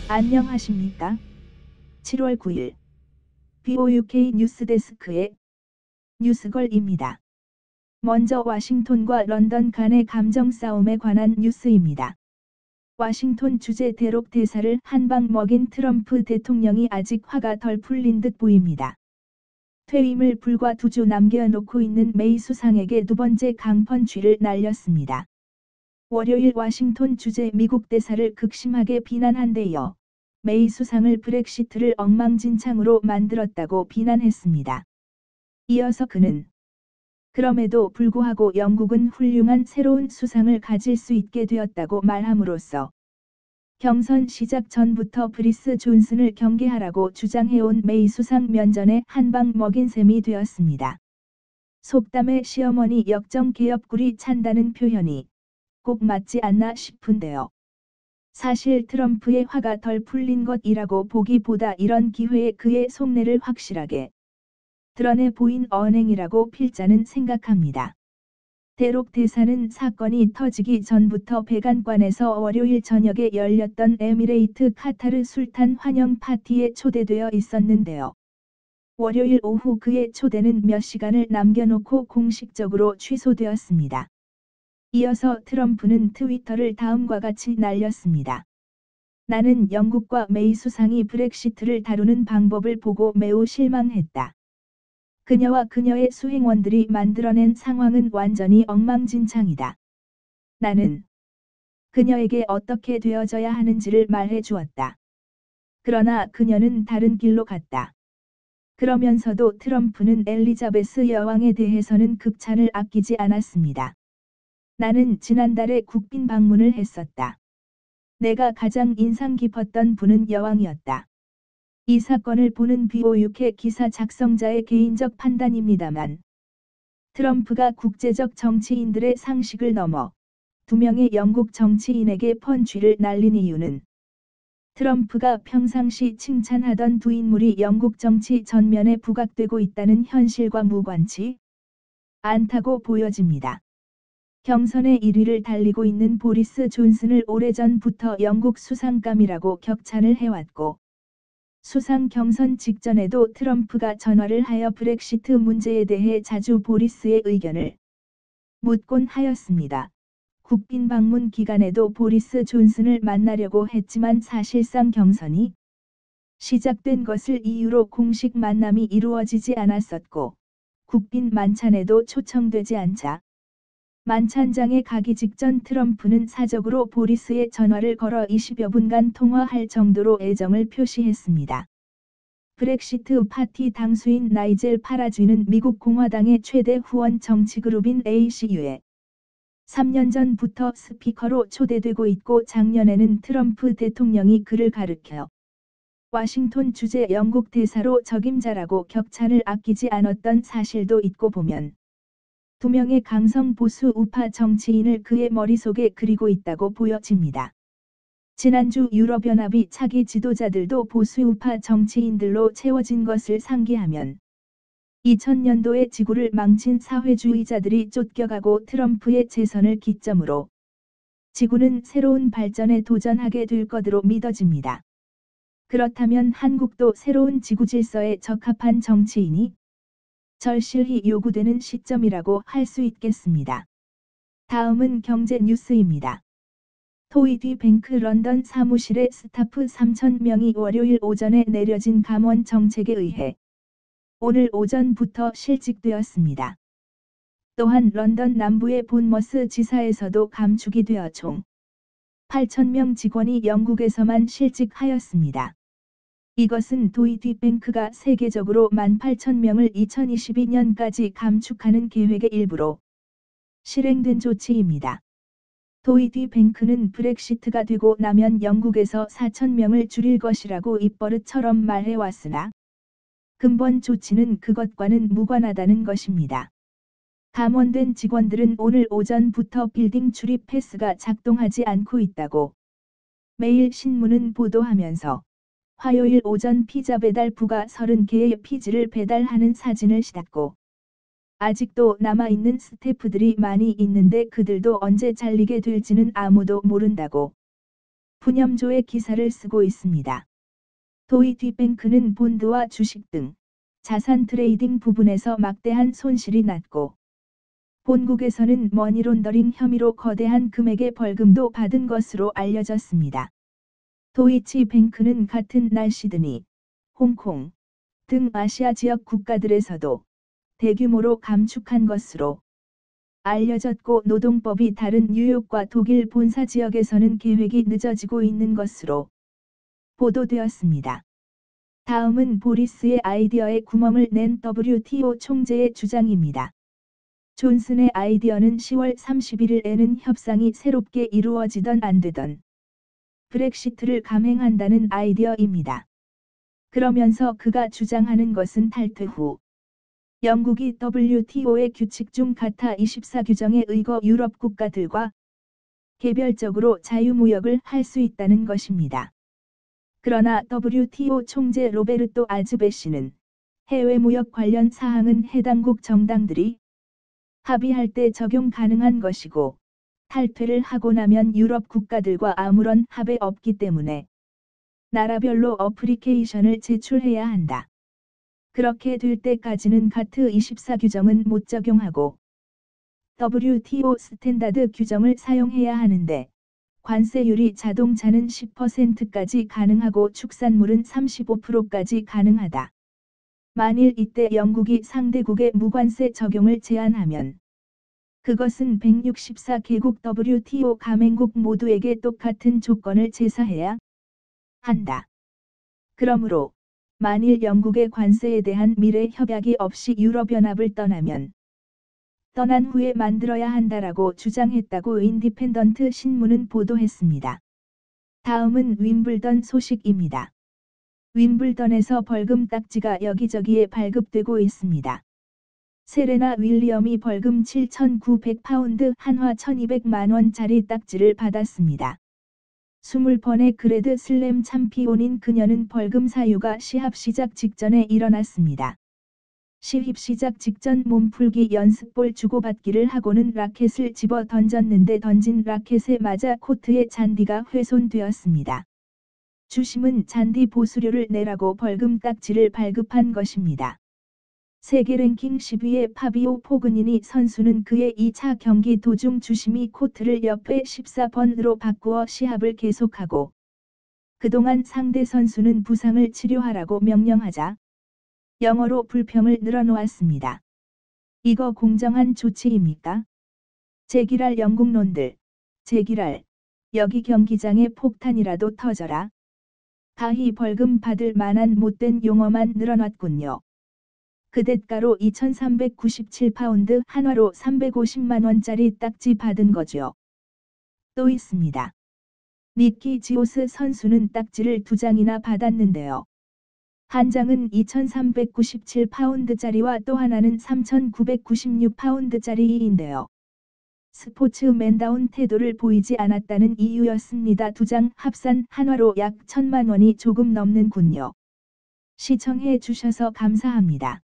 안녕하십니까? 7월 9일 BOUK 뉴스데스크의 뉴스걸입니다. 먼저 워싱턴과 런던 간의 감정 싸움에 관한 뉴스입니다. 워싱턴 주재 대록 대사를 한 방 먹인 트럼프 대통령이 아직 화가 덜 풀린 듯 보입니다. 퇴임을 불과 2주 남겨놓고 있는 메이 수상에게 두 번째 강펀치를 날렸습니다. 월요일 워싱턴 주재 미국 대사를 극심하게 비난한 데 이어 메이 수상을 브렉시트를 엉망진창으로 만들었다고 비난했습니다. 이어서 그는 그럼에도 불구하고 영국은 훌륭한 새로운 수상을 가질 수 있게 되었다고 말함으로써 경선 시작 전부터 브리스 존슨을 경계하라고 주장해온 메이 수상 면전에 한 방 먹인 셈이 되었습니다. 속담에 시어머니 역정 개업굴이 찬다는 표현이 꼭 맞지 않나 싶은데요. 사실 트럼프의 화가 덜 풀린 것이라고 보기보다 이런 기회에 그의 속내를 확실하게 드러내 보인 언행이라고 필자는 생각합니다. 대록 대사는 사건이 터지기 전부터 백안관에서 월요일 저녁에 열렸던 에미레이트 카타르 술탄 환영 파티에 초대되어 있었는데요. 월요일 오후 그의 초대는 몇 시간을 남겨놓고 공식적으로 취소되었습니다. 이어서 트럼프는 트위터를 다음과 같이 날렸습니다. 나는 영국과 메이 수상이 브렉시트를 다루는 방법을 보고 매우 실망했다. 그녀와 그녀의 수행원들이 만들어낸 상황은 완전히 엉망진창이다. 나는 그녀에게 어떻게 되어져야 하는지를 말해 주었다. 그러나 그녀는 다른 길로 갔다. 그러면서도 트럼프는 엘리자베스 여왕에 대해서는 극찬을 아끼지 않았습니다. 나는 지난달에 국빈 방문을 했었다. 내가 가장 인상 깊었던 분은 여왕이었다. 이 사건을 보는 BOUK 기사 작성자의 개인적 판단입니다만 트럼프가 국제적 정치인들의 상식을 넘어 두 명의 영국 정치인에게 펀치를 날린 이유는 트럼프가 평상시 칭찬하던 두 인물이 영국 정치 전면에 부각되고 있다는 현실과 무관치 않다고 보여집니다. 경선의 1위를 달리고 있는 보리스 존슨을 오래전부터 영국 수상감이라고 격찬을 해왔고 수상 경선 직전에도 트럼프가 전화를 하여 브렉시트 문제에 대해 자주 보리스의 의견을 묻곤 하였습니다. 국빈 방문 기간에도 보리스 존슨을 만나려고 했지만 사실상 경선이 시작된 것을 이유로 공식 만남이 이루어지지 않았었고 국빈 만찬에도 초청되지 않자 만찬장에 가기 직전 트럼프는 사적으로 보리스의 전화를 걸어 20여 분간 통화할 정도로 애정을 표시했습니다. 브렉시트 파티 당수인 나이젤 파라쥐는 미국 공화당의 최대 후원 정치그룹인 ACU에 3년 전부터 스피커로 초대되고 있고 작년에는 트럼프 대통령이 그를 가르켜 워싱턴 주재 영국 대사로 적임자라고 격찬을 아끼지 않았던 사실도 있고 보면 두 명의 강성 보수 우파 정치인을 그의 머릿속에 그리고 있다고 보여집니다. 지난주 유럽연합이 차기 지도자들도 보수 우파 정치인들로 채워진 것을 상기하면 2000년도에 지구를 망친 사회주의자들이 쫓겨가고 트럼프의 재선을 기점으로 지구는 새로운 발전에 도전하게 될 것으로 믿어집니다. 그렇다면 한국도 새로운 지구 질서에 적합한 정치인이 절실히 요구되는 시점이라고 할 수 있겠습니다. 다음은 경제 뉴스입니다. 토이디뱅크 런던 사무실의 스타프 3,000명이 월요일 오전에 내려진 감원 정책에 의해 오늘 오전부터 실직되었습니다. 또한 런던 남부의 본머스 지사에서도 감축이 되어 총 8,000명 직원이 영국에서만 실직하였습니다. 이것은 도이디뱅크가 세계적으로 18,000명을 2022년까지 감축하는 계획의 일부로 실행된 조치입니다. 도이디뱅크는 브렉시트가 되고 나면 영국에서 4,000명을 줄일 것이라고 입버릇처럼 말해왔으나 근본 조치는 그것과는 무관하다는 것입니다. 감원된 직원들은 오늘 오전부터 빌딩 출입 패스가 작동하지 않고 있다고 매일 신문은 보도하면서 화요일 오전 피자 배달부가 30개의 피지를 배달하는 사진을 싣았고 아직도 남아있는 스태프들이 많이 있는데 그들도 언제 잘리게 될지는 아무도 모른다고 푸념조의 기사를 쓰고 있습니다. 도이뒤뱅크는 본드와 주식 등 자산 트레이딩 부분에서 막대한 손실이 났고 본국에서는 머니론더링 혐의로 거대한 금액의 벌금도 받은 것으로 알려졌습니다. 도이치뱅크는 같은 날 시드니, 홍콩 등 아시아 지역 국가들에서도 대규모로 감축한 것으로 알려졌고 노동법이 다른 뉴욕과 독일 본사 지역에서는 계획이 늦어지고 있는 것으로 보도되었습니다. 다음은 보리스의 아이디어에 구멍을 낸 WTO 총재의 주장입니다. 존슨의 아이디어는 10월 31일에는 협상이 새롭게 이루어지던 안 되던 브렉시트를 감행한다는 아이디어입니다. 그러면서 그가 주장하는 것은 탈퇴 후 영국이 WTO의 규칙 중 가타 24 규정에 의거 유럽 국가들과 개별적으로 자유무역을 할 수 있다는 것입니다. 그러나 WTO 총재 로베르토 아즈베시는 해외무역 관련 사항은 해당국 정당들이 합의할 때 적용 가능한 것이고 탈퇴를 하고 나면 유럽 국가들과 아무런 합의 없기 때문에 나라별로 어플리케이션을 제출해야 한다. 그렇게 될 때까지는 가트 24 규정은 못 적용하고 WTO 스탠다드 규정을 사용해야 하는데 관세율이 자동차는 10%까지 가능하고 축산물은 35%까지 가능하다. 만일 이때 영국이 상대국의 무관세 적용을 제한하면 그것은 164개국 WTO 가맹국 모두에게 똑같은 조건을 제사해야 한다. 그러므로 만일 영국의 관세에 대한 미래 협약이 없이 유럽연합을 떠나면 떠난 후에 만들어야 한다라고 주장했다고 인디펜던트 신문은 보도했습니다. 다음은 윈블던 소식입니다. 윈블던에서 벌금 딱지가 여기저기에 발급되고 있습니다. 세레나 윌리엄이 벌금 7,900파운드 한화 1,200만 원짜리 딱지를 받았습니다. 20번의 그래드 슬램 챔피온인 그녀는 벌금 사유가 시합 시작 직전에 일어났습니다. 시합 시작 직전 몸풀기 연습볼 주고받기를 하고는 라켓을 집어 던졌는데 던진 라켓에 맞아 코트의 잔디가 훼손되었습니다. 주심은 잔디 보수료를 내라고 벌금 딱지를 발급한 것입니다. 세계 랭킹 10위의 파비오 포그니니 선수는 그의 2차 경기 도중 주심이 코트를 옆에 14번으로 바꾸어 시합을 계속하고 그동안 상대 선수는 부상을 치료하라고 명령하자 영어로 불평을 늘어놓았습니다. 이거 공정한 조치입니까? 제기랄 영국놈들. 제기랄. 여기 경기장에 폭탄이라도 터져라. 가히 벌금 받을 만한 못된 용어만 늘어놨군요. 그 대가로 2,397파운드 한화로 350만 원짜리 딱지 받은 거죠. 또 있습니다. 니키 지오스 선수는 딱지를 2장이나 받았는데요. 한 장은 2,397파운드짜리와 또 하나는 3,996파운드짜리인데요. 스포츠맨다운 태도를 보이지 않았다는 이유였습니다. 2장 합산 한화로 약 1,000만 원이 조금 넘는군요. 시청해 주셔서 감사합니다.